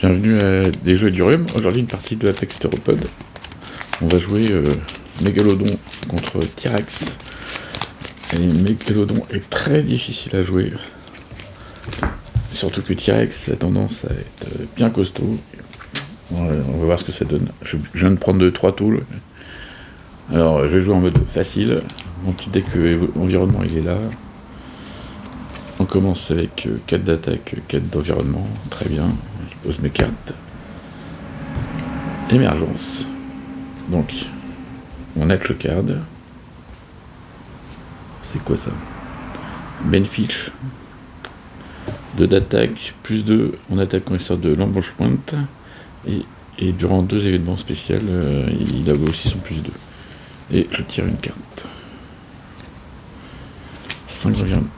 Bienvenue à des jeux du rhume. Aujourd'hui une partie de Apex Theropod. On va jouer Mégalodon contre T-Rex. Et Mégalodon est très difficile à jouer. Surtout que T-Rex a tendance à être bien costaud. On va voir ce que ça donne. Je viens de prendre 3 tools. Alors je vais jouer en mode facile. Mon petit deck environnement il est là. On commence avec 4 d'attaque, 4 d'environnement. Très bien. Je pose mes cartes. Émergence. Donc, on a le card. C'est quoi ça? Benfish. 2 d'attaque, plus 2 en attaque quand il sort de l'embauche pointe. Et durant 2 événements spéciaux, il a aussi son plus 2. Et je tire une carte. 5 d'environnement.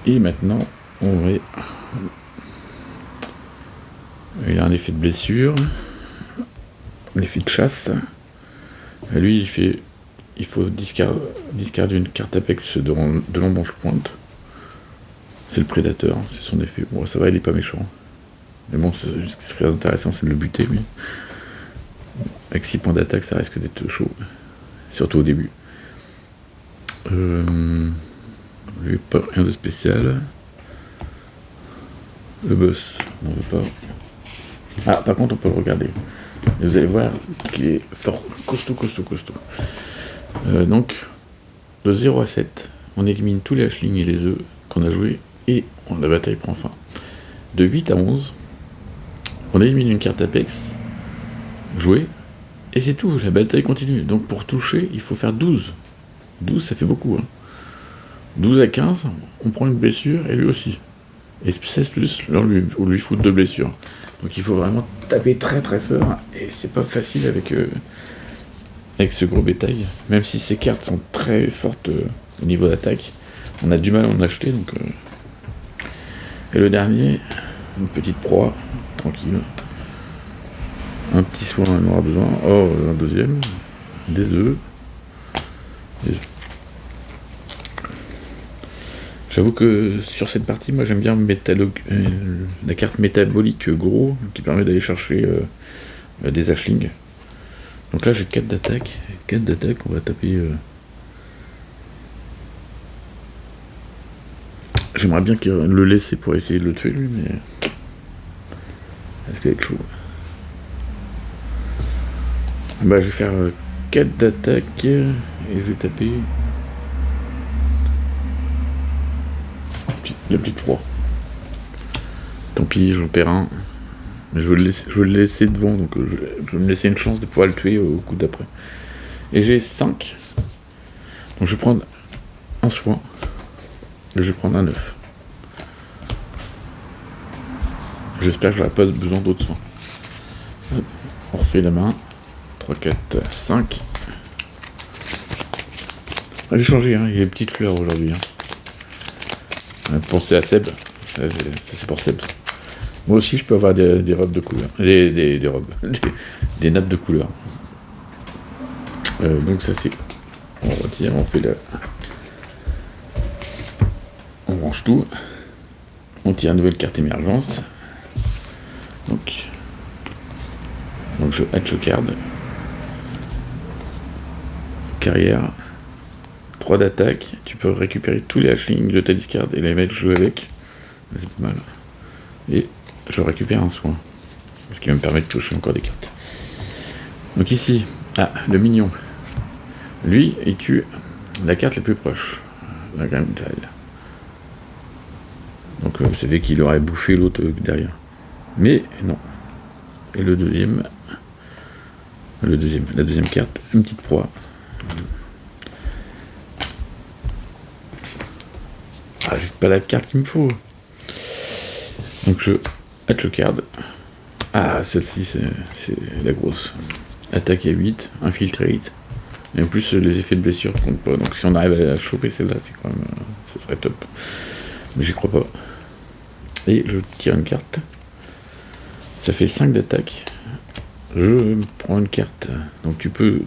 Et maintenant, on va... Il a un effet de blessure, un effet de chasse. Et lui, il faut discarder une carte Apex de l'embranche pointe. C'est le prédateur, c'est son effet. Bon, ça va, il est pas méchant. Mais bon, ce qui serait intéressant, c'est de le buter, lui. Avec 6 points d'attaque, ça risque d'être chaud. Surtout au début. Lui, pas rien de spécial. Le boss, on ne veut pas. Ah, par contre, on peut le regarder. Et vous allez voir qu'il est fort, costaud. Donc, de 0 à 7, on élimine tous les hatchlings et les œufs qu'on a joués, et la bataille prend fin. De 8 à 11, on élimine une carte Apex, jouée, et c'est tout, la bataille continue. Donc, pour toucher, il faut faire 12. 12, ça fait beaucoup. 12 à 15, on prend une blessure, et lui aussi. Et 16 plus, là, on lui fout 2 blessures. Donc il faut vraiment taper très fort, et c'est pas facile avec ce gros bétail. Même si ces cartes sont très fortes au niveau d'attaque, on a du mal à en acheter. Donc, Et le dernier, une petite proie, tranquille. Un petit soin, on aura besoin. Oh, un deuxième. Des œufs. J'avoue que sur cette partie, moi j'aime bien la carte métabolique gros, qui permet d'aller chercher des hatchlings. Donc là j'ai 4 d'attaque. 4 d'attaque, on va taper... J'aimerais bien le laisser pour essayer de le tuer lui, mais... Est-ce qu'il va être chaud? Bah je vais faire 4 d'attaque, et je vais taper... Le petit 3. Tant pis, j'en perds un. Mais je veux le laisser devant, donc je vais me laisser une chance de pouvoir le tuer au coup d'après. Et j'ai 5. Donc je vais prendre un soin. Et je vais prendre un œuf. J'espère que j'aurai pas besoin d'autres soins. On refait la main. 3, 4, 5. Ah, j'ai changé, il y a des petites fleurs aujourd'hui. Pensez à Seb, ça c'est pour Seb. Moi aussi je peux avoir des robes de couleur, des robes, des nappes de couleur. Donc ça c'est, on retire, on fait on range tout, on tire une nouvelle carte émergence. Donc je hatch le card, carrière. 3 d'attaque, tu peux récupérer tous les hatchlings de ta discard et les mettre jouer avec. C'est pas mal. Et je récupère un soin. Ce qui va me permettre de toucher encore des cartes. Donc ici, le mignon. Lui, il tue la carte la plus proche. La Grimtal. Donc vous savez qu'il aurait bouffé l'autre derrière. Mais non. Et la deuxième carte, une petite proie. C'est pas la carte qu'il me faut. Donc je hatch le card. Ah, celle-ci c'est la grosse. Attaque à 8, infiltrate. Et en plus les effets de blessure ne comptent pas. Donc si on arrive à choper celle-là, c'est quand même. Ça serait top. Mais j'y crois pas. Et je tire une carte. Ça fait 5 d'attaque. Je prends une carte. Donc tu peux.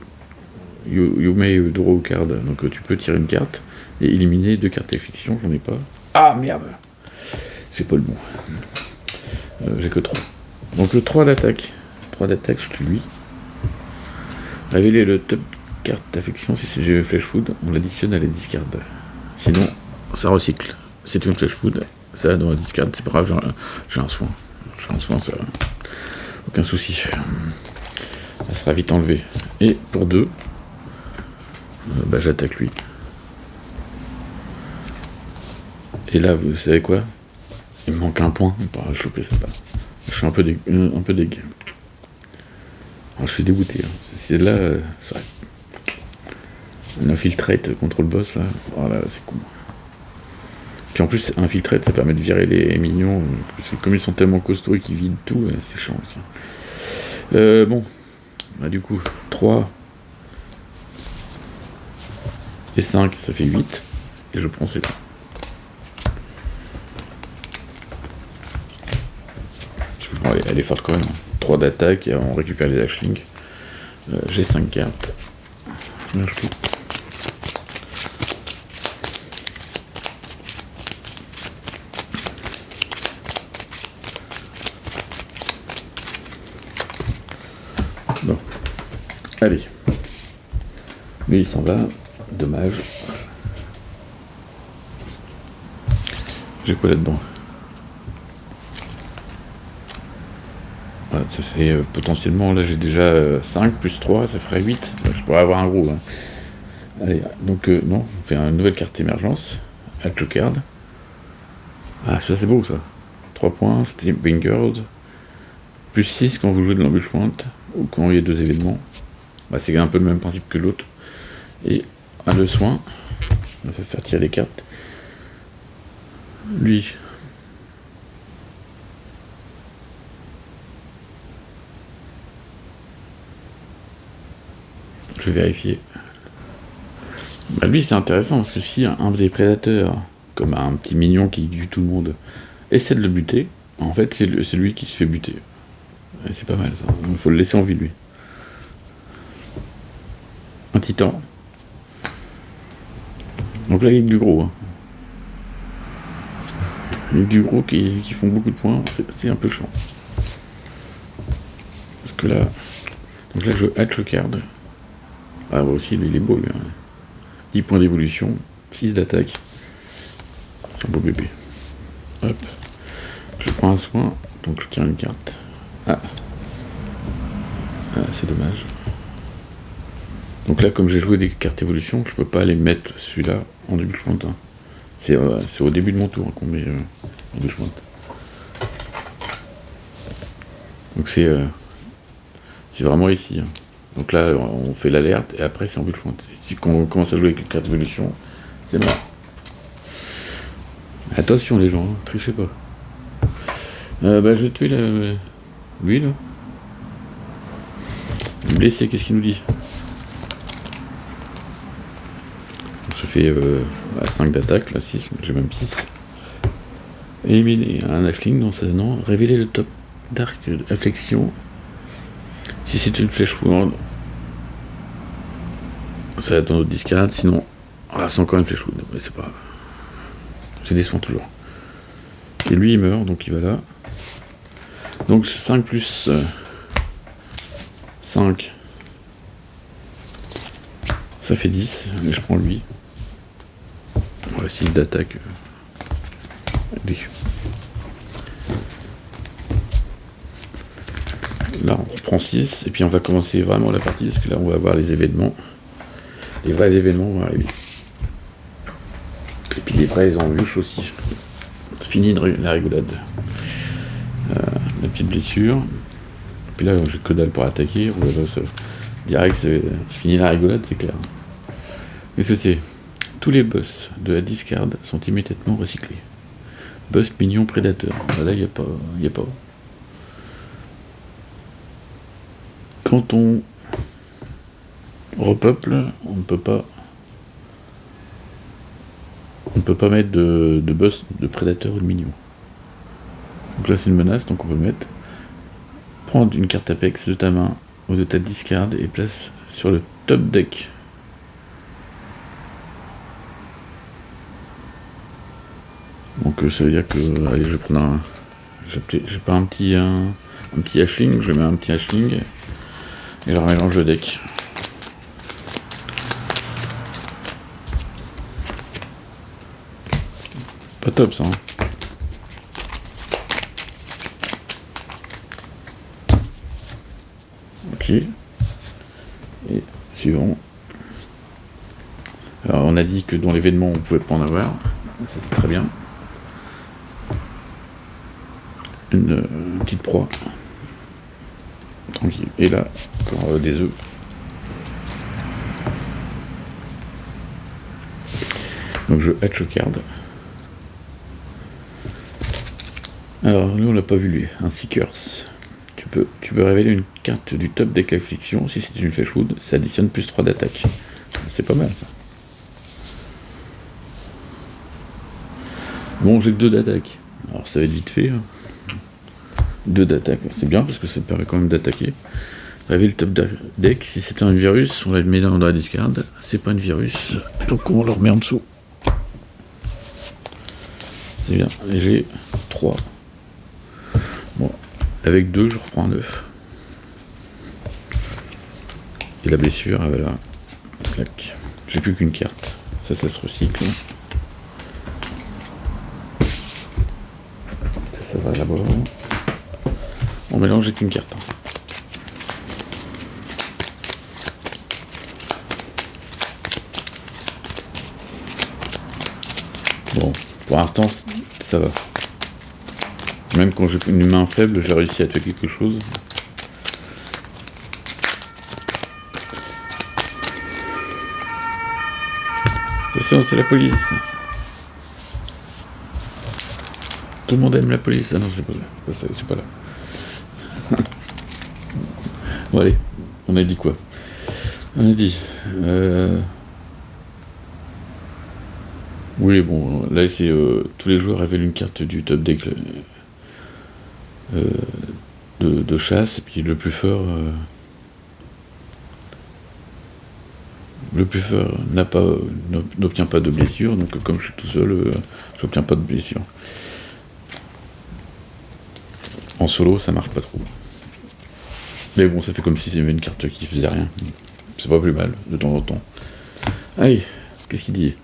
You may draw card. Donc tu peux tirer une carte. Et éliminer 2 cartes de fiction, j'en ai pas. Ah merde! J'ai pas le bon. J'ai que 3. Donc le 3 d'attaque. 3 d'attaque, je tue lui. Révéler le top carte d'affection. Si c'est GE Flash Food, on l'additionne à la discard. Sinon, ça recycle. C'est une Flash Food, ça dans la discard, c'est pas grave, j'ai un soin. J'ai un soin, ça. Aucun souci. Ça sera vite enlevé. Et pour 2, j'attaque lui. Et là, vous savez quoi? Il me manque un point pour choper ça là. Je suis un peu dégueu. Alors je suis dégoûté. Hein. C'est là, c'est vrai. Un infiltrate contre le boss là. Voilà, c'est cool. Puis en plus, infiltrate, ça permet de virer les mignons. Parce que comme ils sont tellement costauds et qu'ils vident tout, c'est chiant aussi. Bon. Du coup, 3 et 5, ça fait 8. Et je prends celui-là. Bon, elle est forte quand même. 3 d'attaque et on récupère les Ashlings. J'ai 5 cartes. Merci. Bon. Allez. Lui il s'en va. Dommage. J'ai quoi là-dedans? Ça fait potentiellement, là j'ai déjà 5 plus 3, ça ferait 8. Je pourrais avoir un gros. Hein. Allez, donc non, on fait une nouvelle carte émergence. Card. Ah, ça c'est beau ça. 3 points, Steaming Girls. Plus 6 quand vous jouez de l'ambush point, ou quand il y a 2 événements. C'est un peu le même principe que l'autre. Et le soin, on va faire tirer les cartes. Lui. Je vais vérifier. Lui c'est intéressant parce que si un des prédateurs, comme un petit mignon qui tue tout le monde, essaie de le buter, en fait c'est lui qui se fait buter. Et c'est pas mal ça, il faut le laisser en vie lui. Un titan. Donc là il y a que du gros. Hein. Il y a que du gros qui font beaucoup de points, c'est un peu chiant. Parce que là. Donc là je hatch le card. Ah bah aussi lui il est beau lui. Hein. 10 points d'évolution, 6 d'attaque. C'est un beau bébé. Hop. Je prends un soin, donc je tire une carte. Ah c'est dommage. Donc là, comme j'ai joué des cartes évolution, je peux pas aller mettre celui-là en début de pointe. C'est au début de mon tour qu'on met en début de pointe. Donc c'est vraiment ici. Hein. Donc là, on fait l'alerte et après c'est en but de pointe. Si on commence à jouer avec les cartes d'évolution, c'est mort. Attention les gens, hein, trichez pas. Je vais tuer lui là. Blessé, qu'est-ce qu'il nous dit? Ça fait 5 d'attaque, là 6, j'ai même 6. Éliminer un Ashling dans sa non. Révéler le top d'arc d'affection. Si c'est une flèche wound, ça va être dans notre discard, sinon. C'est encore une flèche wound, mais c'est pas grave. J'ai des soins toujours. Et lui il meurt, donc il va là. Donc 5 plus 5. Ça fait 10, mais je prends lui. 6 d'attaque. Allez. Là on reprend 6, et puis on va commencer vraiment la partie, parce que là on va voir les événements. Les vrais événements vont arriver. Et puis les vrais embûches aussi. C'est fini la rigolade. La petite blessure. Et puis là j'ai que dalle pour attaquer. Direct c'est fini la rigolade, c'est clair. Qu'est-ce que c'est? Tous les boss de la discard sont immédiatement recyclés. Boss mignon prédateur. Là il n'y a pas. Quand on repeuple, on ne peut pas mettre de boss de prédateur ou de mignon. Donc là c'est une menace, donc on peut mettre. Prendre une carte Apex de ta main ou de ta discard et place sur le top deck. Donc ça veut dire que allez, je vais J'ai pas un petit hashling, je mets un petit hashling et je remélange le deck. Pas top ça. Hein. Ok. Et suivant. Alors on a dit que dans l'événement on pouvait pas en avoir. Ça c'est très bien. Une petite proie. Tranquille. Et là, encore des œufs. Donc je hatch card. Alors nous on l'a pas vu lui, un Seekers. Tu peux révéler une carte du top deck affliction. Si c'est une flèche wood, ça additionne plus 3 d'attaque. C'est pas mal ça. Bon, j'ai que 2 d'attaque. Alors ça va être vite fait. 2 d'attaque, c'est bien parce que ça permet quand même d'attaquer. Révéler le top deck. Si c'était un virus, on la met dans la discard. C'est pas un virus, donc on le remet en dessous. C'est bien. Et j'ai 3. Bon. Avec 2, je reprends un 9. Et la blessure, voilà. Clac. J'ai plus qu'une carte. Ça se recycle. Ça va là-bas. On mélange avec une carte. Bon, pour l'instant, ça va. Même quand j'ai une main faible, j'ai réussi à tuer quelque chose. Attention, c'est la police. Tout le monde aime la police. Ah non, c'est pas là. Bon allez, on a dit quoi? On a dit... Oui, bon, là c'est tous les joueurs révèlent une carte du top deck de chasse, et puis le plus fort n'obtient pas de blessure, donc comme je suis tout seul, j'obtiens pas de blessure. En solo, ça marche pas trop. Mais bon, ça fait comme si c'était une carte qui faisait rien. C'est pas plus mal, de temps en temps. Allez, qu'est-ce qu'il dit?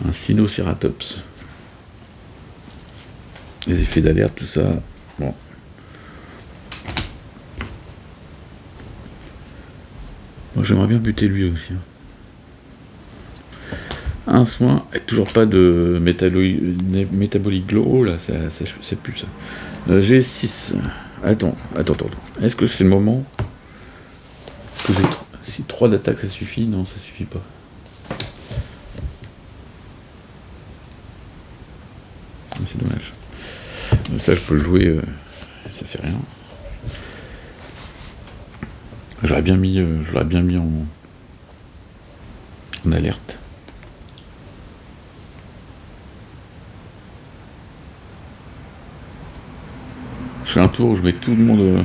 Un Sinoceratops. Les effets d'alerte, tout ça. Bon. Moi, j'aimerais bien buter lui aussi. Un soin, et toujours pas de métabolique glow. Oh là, ça pue ça. J'ai 6. Attends. Est-ce que c'est le moment? Est-ce que j'ai si 3 d'attaque ça suffit? Non, ça suffit pas. C'est dommage. Ça, je peux le jouer, ça fait rien. J'aurais bien mis en alerte. Je fais un tour où je mets tout le monde.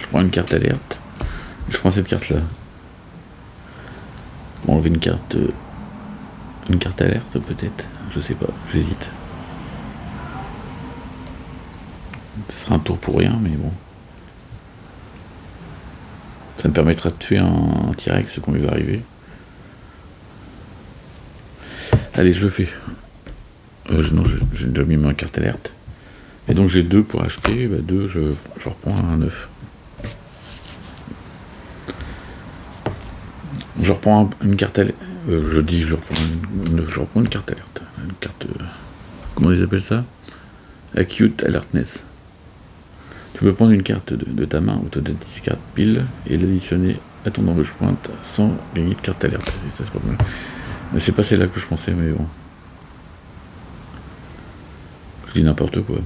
Je prends une carte alerte. Je prends cette carte là. Bon, enlever une carte alerte peut-être. Je sais pas, j'hésite. Ce sera un tour pour rien, mais bon. Ça me permettra de tuer un T-Rex qu'on lui va arriver. Allez, je le fais. Non, j'ai déjà mis ma carte alerte. Et donc j'ai 2 pour acheter. 2, je reprends un 9. Je reprends une carte alerte. Je reprends une carte alerte. Une carte. Comment ils appellent ça? Acute Alertness. Tu peux prendre une carte de ta main ou ta discard pile et l'additionner à ton embauche pointe sans gagner de carte alerte. Et ça, c'est pas mal. Mais c'est pas celle-là que je pensais, mais bon. Je dis n'importe quoi.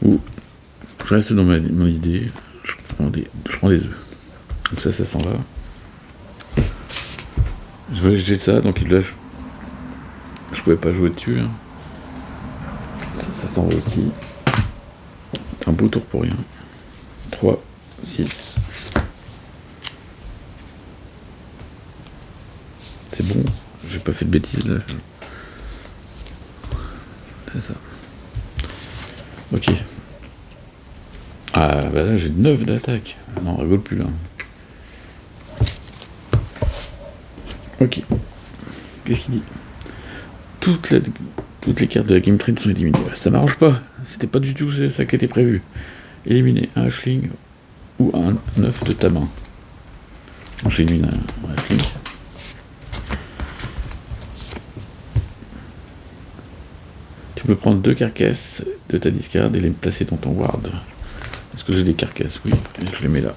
Ou je reste dans mon idée, je prends des œufs. Donc ça s'en va. Je vais jeter ça, donc je pouvais pas jouer dessus. Hein. Ça s'en va aussi. Un beau tour pour rien. 3, 6. C'est bon, j'ai pas fait de bêtises là. fait ça. Ok. Ah bah là j'ai 9 d'attaque. Non, on rigole plus là. Ok. Qu'est-ce qu'il dit? Toutes les cartes de la Game Train sont éliminées. Ça m'arrange pas. C'était pas du tout ça qui était prévu. Éliminer un Hashling ou un œuf de ta main. Donc j'élimine un Hashling. Tu peux prendre 2 carcasses de ta discard et les placer dans ton ward. Est-ce que j'ai des carcasses? Oui, je les mets là.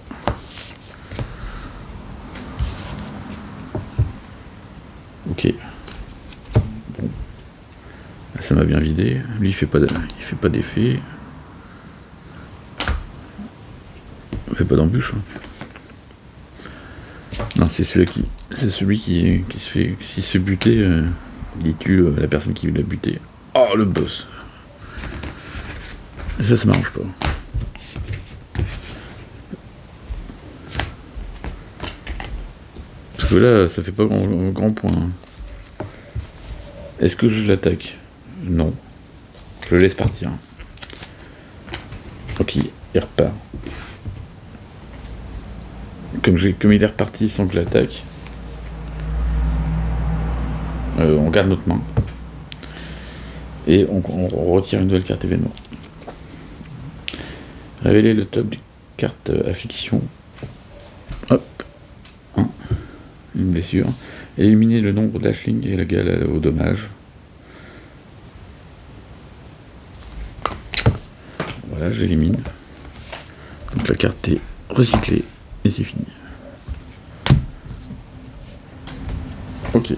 Ok. Bon. Ça m'a bien vidé. Lui il fait pas d'effet. Il fait pas d'embûche. Non, c'est celui qui se fait. S'il se fait buter, il tue la personne qui l'a buté. Oh le boss. Ça m'arrange pas. Parce que là, ça fait pas grand point. Est-ce que je l'attaque? Non. Je le laisse partir. Ok, il repart. Comme il est reparti sans que je l'attaque, on garde notre main. Et on retire une nouvelle carte événement. Révéler le top des cartes affliction. Hop. 1. Une blessure. Éliminer le nombre d'Hashling et égal au dommage. Voilà, j'élimine. Donc la carte est recyclée et c'est fini. Ok.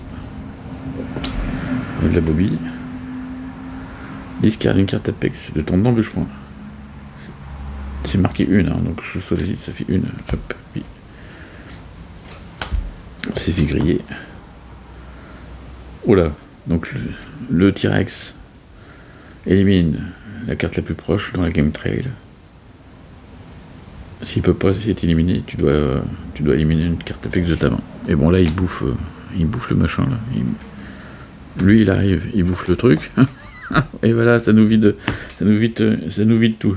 De la bobille. Discard une carte Apex de ton embûchement. C'est marqué une, hein, donc je choisis, ça fait une. Hop, oui. C'est fait griller. Oh là, donc le T-Rex élimine la carte la plus proche dans la Game Trail. S'il peut pas être éliminé, tu dois éliminer une carte Apex de ta main. Et bon là il bouffe le machin là. Lui il arrive, il bouffe le truc. Et voilà, ça nous vide tout.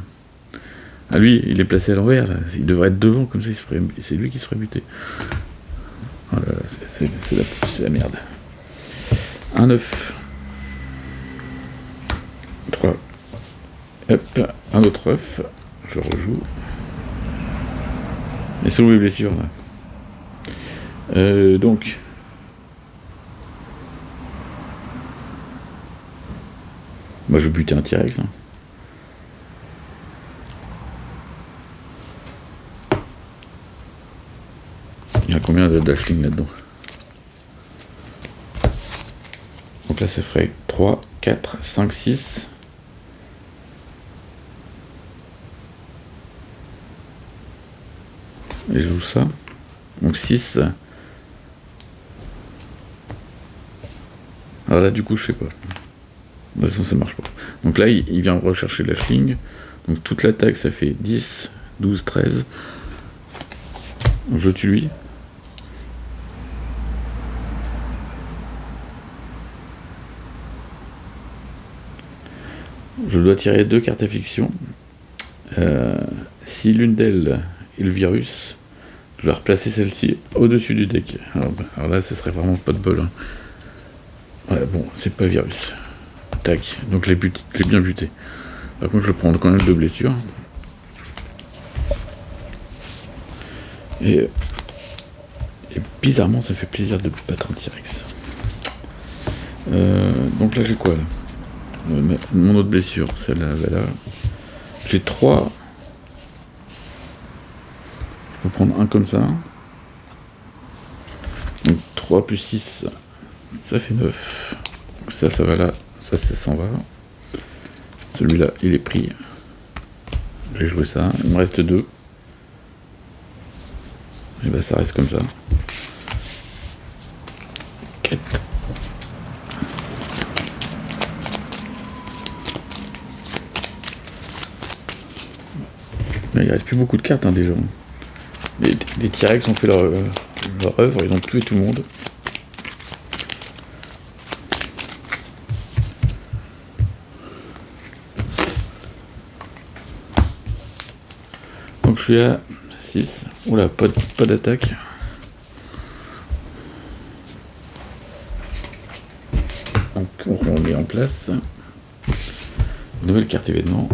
Ah lui, il est placé à l'envers, là. Il devrait être devant, comme ça c'est lui qui se ferait buter. Oh là là, c'est la merde. Un œuf. 3. Hop, un autre œuf. Je rejoue. Et c'est où les blessures là? Donc. Moi je vais buter un T-Rex. Hein. Il y a combien d'Hashling là-dedans? Donc là ça ferait 3, 4, 5, 6. Et je joue ça. Donc 6. Alors là du coup je sais pas. De toute façon ça marche pas. Donc là il vient rechercher l'Hashling. Donc toute l'attaque ça fait 10, 12, 13. Donc je tue lui. Je dois tirer 2 cartes affliction. Si l'une d'elles est le virus, je dois replacer celle-ci au-dessus du deck. Alors là, ça serait vraiment pas de bol. Hein. Ouais, bon, c'est pas virus. Tac, donc je l'ai bien buté. Par contre, je prends quand même 2 blessures. Et bizarrement, ça fait plaisir de battre un T-Rex. Donc là, j'ai quoi là? Mon autre blessure, celle-là, là. J'ai 3. Je peux prendre un comme ça. Donc 3 plus 6, ça fait 9. Donc ça va là. Ça s'en va. Celui-là, il est pris. Je vais jouer ça. Il me reste 2. Et ben ça reste comme ça. 4. Mais il reste plus beaucoup de cartes hein, déjà. Les T-Rex ont fait leur œuvre, ils ont tué tout le monde. suis à 6. Oula, pas d'attaque. Donc on remet en place. Nouvelle carte événement.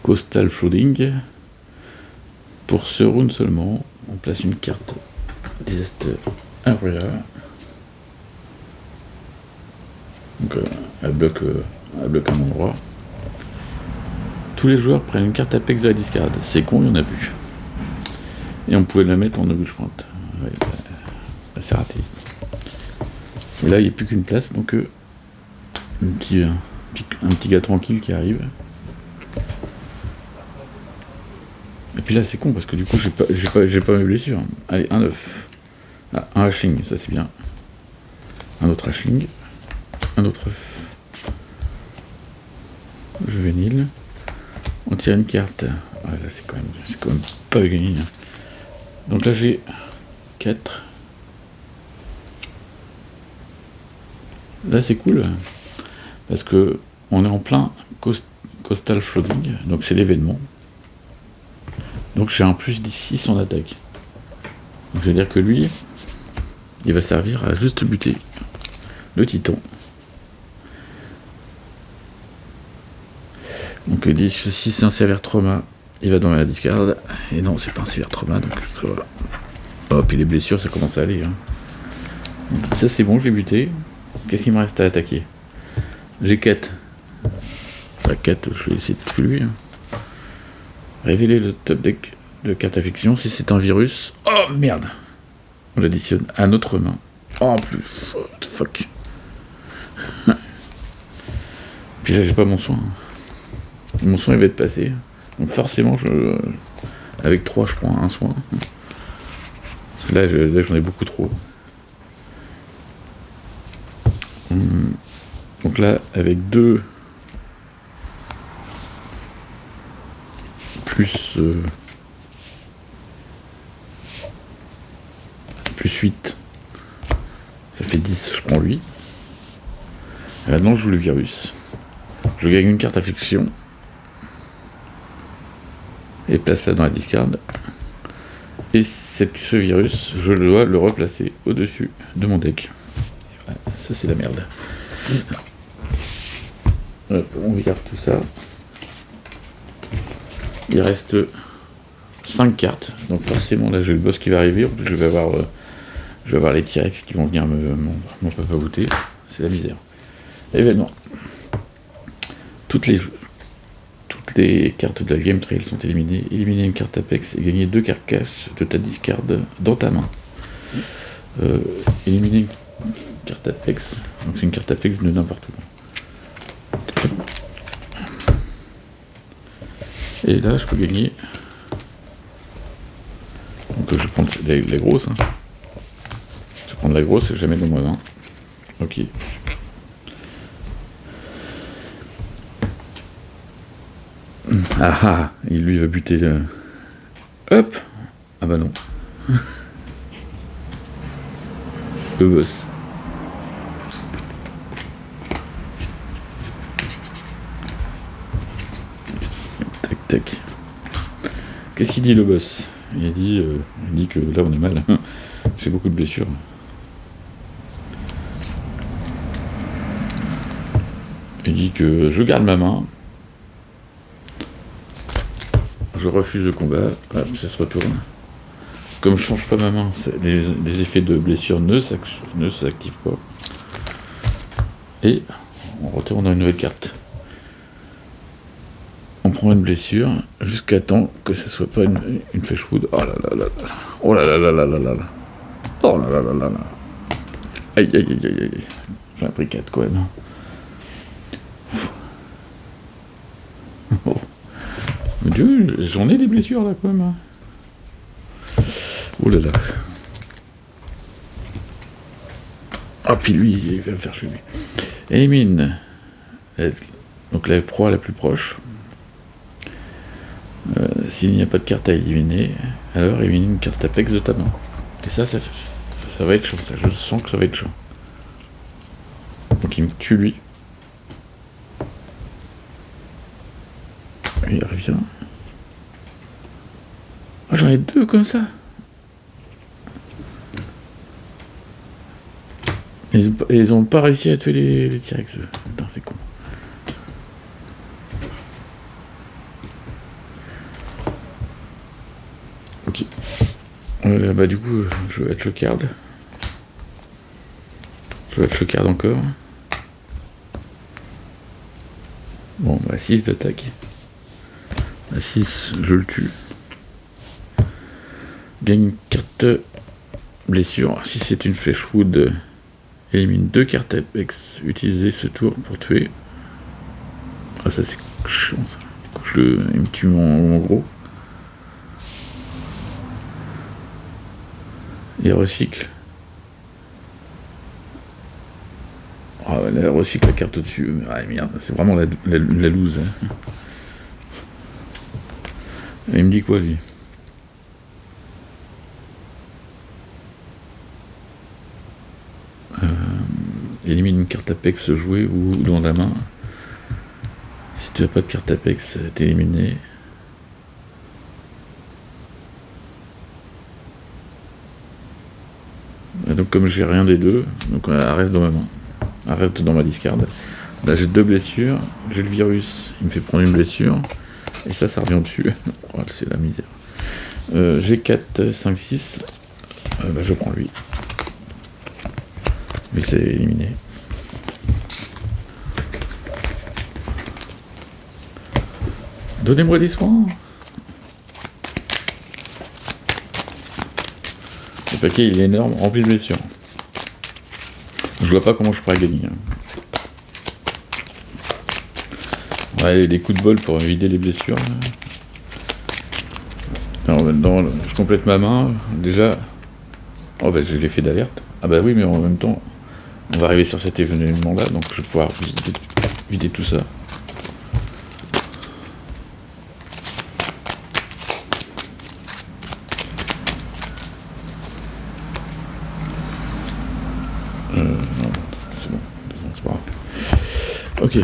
Coastal Flooding. Pour ce round seulement, on place une carte Disaster Area. Donc elle bloque un endroit. Tous les joueurs prennent une carte Apex de la discard. C'est con, il y en a plus. Et on pouvait la mettre en double point. Ouais, bah, c'est raté. Et là, il n'y a plus qu'une place, donc un petit gars tranquille qui arrive. Et puis là, c'est con parce que du coup, j'ai pas mes blessures. Allez, un 9. Ah, un hashing, ça c'est bien. Un autre hashing. Un autre juvénile. On tire une carte. Ah, là, c'est quand même pas gagné. Hein. Donc là, j'ai 4. Là, c'est cool. Parce que on est en plein Coastal Flooding. Donc c'est l'événement. Donc j'ai un plus 6 en attaque. Donc je veux dire que lui, il va servir à juste buter le titan. Donc si c'est un sévère trauma, il va dans la discard. Et non, c'est pas un sévère trauma, donc ça va. Oh, puis les blessures, ça commence à aller. Hein. Donc, ça c'est bon, je l'ai buté. Qu'est-ce qu'il me reste à attaquer? J'ai 4. Pas 4, je vais essayer de tuer lui. Hein. Révéler le top deck de carte affection. Si c'est un virus. Oh merde! On l'additionne à notre main. Oh, en plus. Fuck. Puis là, j'ai pas mon soin. Mon soin, il va être passé. Donc forcément, avec 3, je prends un soin. Parce que là j'en ai beaucoup trop. Donc là, avec 2 plus 8, ça fait 10, je prends lui. Et maintenant, je joue le virus. Je gagne une carte affection. Et place là dans la discard. Et ce virus, je dois le replacer au-dessus de mon deck. Voilà, ça, c'est la merde. On regarde tout ça. Il reste 5 cartes. Donc forcément, là, j'ai le boss qui va arriver. En plus, je vais avoir les T-Rex qui vont venir mon papa goûter. C'est la misère. Événement. Toutes les cartes de la Game Trail sont éliminées. Éliminer une carte Apex et gagner 2 carcasses de ta discard dans ta main. Éliminer une carte Apex. Donc c'est une carte Apex de n'importe où. Et là, je peux gagner. Donc je vais prendre les grosses. Hein. Je vais prendre la grosse et je la mets dans ma main. Ok. Ah ah, il lui va buter le... Hop. Ah bah non. Le boss. Tac tac. Qu'est-ce qu'il dit le boss? Il dit que là on est mal. J'ai beaucoup de blessures. Il dit que je garde ma main. Je refuse le combat. Hop, ça se retourne. Comme je change pas ma main, les effets de blessure ne s'activent pas. Et on retourne à une nouvelle carte. On prend une blessure jusqu'à temps que ça soit pas une flèche wood. Oh là là là là. Oh là là là là là là. Oh là là là là là. Aïe aïe aïe aïe aïe. J'en ai pris 4 quand même. Oh. Mon Dieu, j'en ai des blessures là quand même. Oh là là. Ah puis lui, il va me faire chier lui. Élimine. Donc la proie la plus proche. S'il n'y a pas de carte à éliminer, alors élimine une carte Apex de ta main. Et ça va être chaud. Ça, je sens que ça va être chaud. Donc il me tue lui. Et il revient. j'en ai 2 comme ça. Ils ont pas réussi à tuer les T-Rex. Putain, c'est con. Ok. Bah du coup, je vais être le card. Je vais être le card encore. Bon, bah 6 d'attaque. À 6, je le tue. Gagne une carte blessure. Si c'est une flèche wood, élimine 2 cartes Apex. Utilisez ce tour pour tuer. Ah, ça c'est chiant ça. Il me tue mon gros. Il recycle. Ah, elle recycle la carte au-dessus. Ah merde, c'est vraiment la loose. Hein. Et il me dit quoi lui? Élimine une carte Apex jouée ou dans la main. Si tu n'as pas de carte Apex, t'es éliminé. Et donc comme j'ai rien des deux, donc elle reste dans ma main. Elle reste dans ma discard. Là j'ai 2 blessures, j'ai le virus, il me fait prendre une blessure, et ça revient dessus. Oh, c'est la misère. J'ai 4, 5, 6, bah, je prends lui. Mais c'est éliminé. Donnez-moi des soins. Le paquet il est énorme, rempli de blessures. Je vois pas comment je pourrais gagner. Ouais, des coups de bol pour vider les blessures. Alors maintenant, je complète ma main. Déjà, oh bah j'ai l'effet d'alerte. Ah bah oui, mais en même temps, on va arriver sur cet événement-là, donc je vais pouvoir vider tout ça. Non, c'est bon, c'est pas grave. Ok,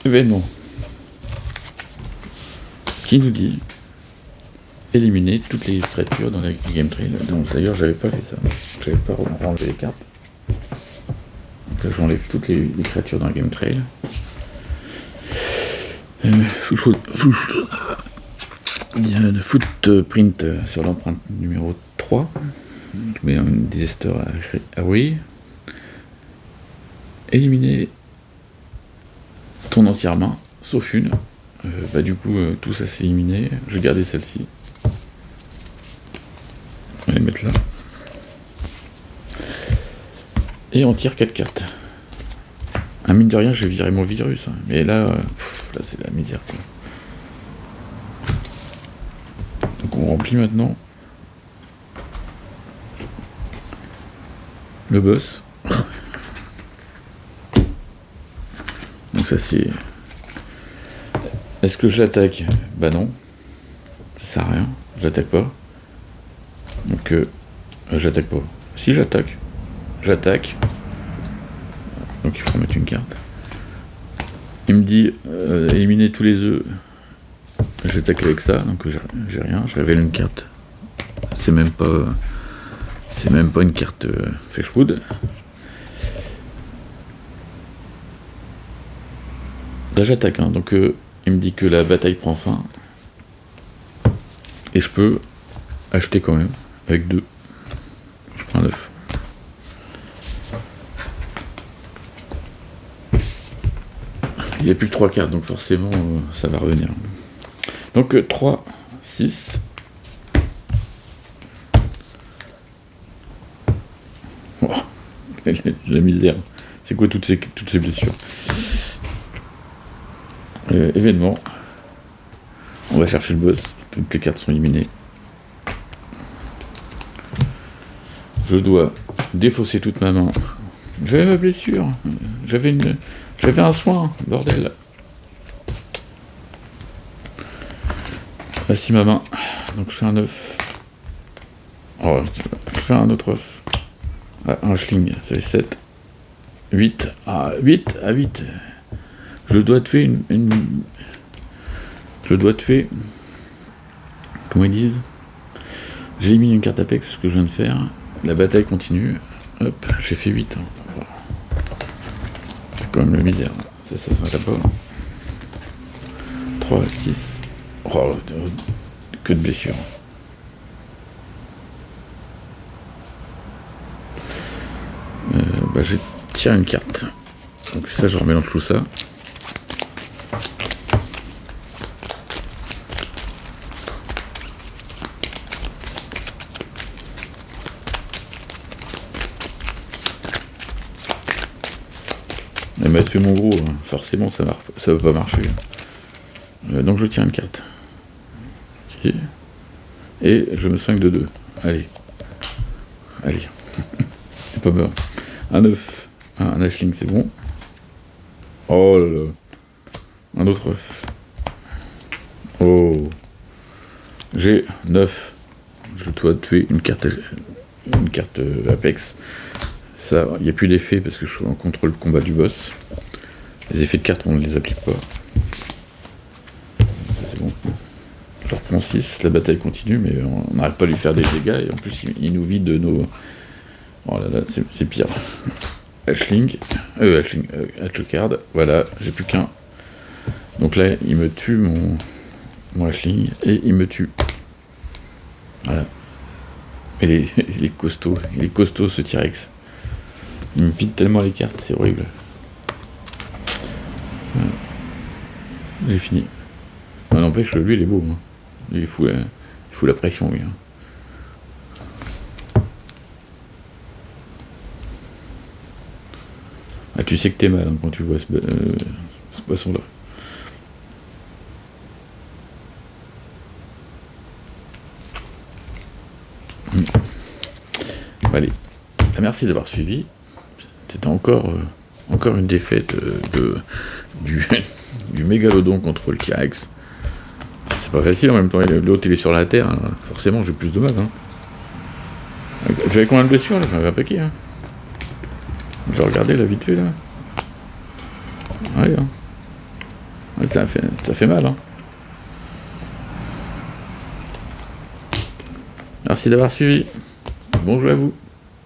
événement. Qui nous dit éliminer toutes les créatures dans la game trail. Donc d'ailleurs j'avais pas fait ça. J'avais pas enlevé les cartes. Donc là j'enlève toutes les créatures dans la game trail. Il y a le footprint sur l'empreinte numéro 3. Je mets un disaster à oui. Éliminer ton entière main, sauf une. Bah du coup tout ça c'est éliminé. Je vais garder celle-ci. On va les mettre là. Et on tire 4 cartes. Mine de rien, je vais virer mon virus. Hein. Mais là, là c'est la misère. Quoi. Donc on remplit maintenant le boss. Donc ça c'est... Est-ce que je l'attaque? Bah non. Ça sert à rien. Je l'attaque pas. Donc j'attaque pas. Si j'attaque. J'attaque. Donc il faut mettre une carte. Il me dit éliminer tous les œufs. J'attaque avec ça, donc j'ai rien. Je révèle une carte. C'est même pas une carte Fleshwood. Là j'attaque, hein, donc il me dit que la bataille prend fin. Et je peux acheter quand même, avec 2. Je prends 9. Il n'y a plus que 3 cartes, donc forcément ça va revenir. Donc 3, 6. Oh, la misère. C'est quoi toutes ces blessures? Événement. On va chercher le boss. Toutes les cartes sont éliminées. Je dois défausser toute ma main. J'avais ma blessure. J'avais un soin, bordel. Voici ma main. Donc je fais un 9. Oh, je fais un autre œuf. Ah, un schling, ça fait 7. 8. Ah, 8 à 8. Je dois tuer Je dois tuer... Comment ils disent? J'élimine une carte Apex, ce que je viens de faire. La bataille continue. Hop, j'ai fait 8. Voilà. C'est quand même la misère. Ça va pas. 3, 6. Oh, que de blessures. Je tire une carte. Donc ça, je remélange tout ça. Elle m'a fait mon gros, hein. Forcément ça va pas marcher. Donc je tire une carte. Okay. Et je me soigne de 2. Allez. C'est pas peur. Un 9. Un Ashling, c'est bon. Oh là là. Un autre œuf. Oh. J'ai 9. Je dois tuer une carte Apex. Ça, il n'y a plus d'effet parce que je suis en contrôle combat du boss. Les effets de cartes, on ne les applique pas. Ça, c'est bon. Je reprends 6, la bataille continue, mais on n'arrête pas à lui faire des dégâts, et en plus, il nous vide de nos... Oh là là, c'est pire. Ashling, Hatchcard, voilà, j'ai plus qu'un. Donc là, il me tue mon Ashling, et il me tue. Voilà. Et il est costaud ce T-Rex. Il me vide tellement les cartes, c'est horrible. Voilà. J'ai fini. N'empêche que lui, il est beau. Hein. Il fout la pression, lui. Hein. Ah, tu sais que t'es mal hein, quand tu vois ce poisson-là. Allez. Merci d'avoir suivi. C'était encore une défaite du mégalodon contre le T-Rex. C'est pas facile en même temps, l'autre il est sur la terre, hein. Forcément j'ai plus de mal. Hein. J'avais combien de blessures là? J'avais un paquet. Hein. J'ai regardé là vite fait là. Ouais, hein. Ouais, ça fait mal. Hein. Merci d'avoir suivi. Bonjour à vous.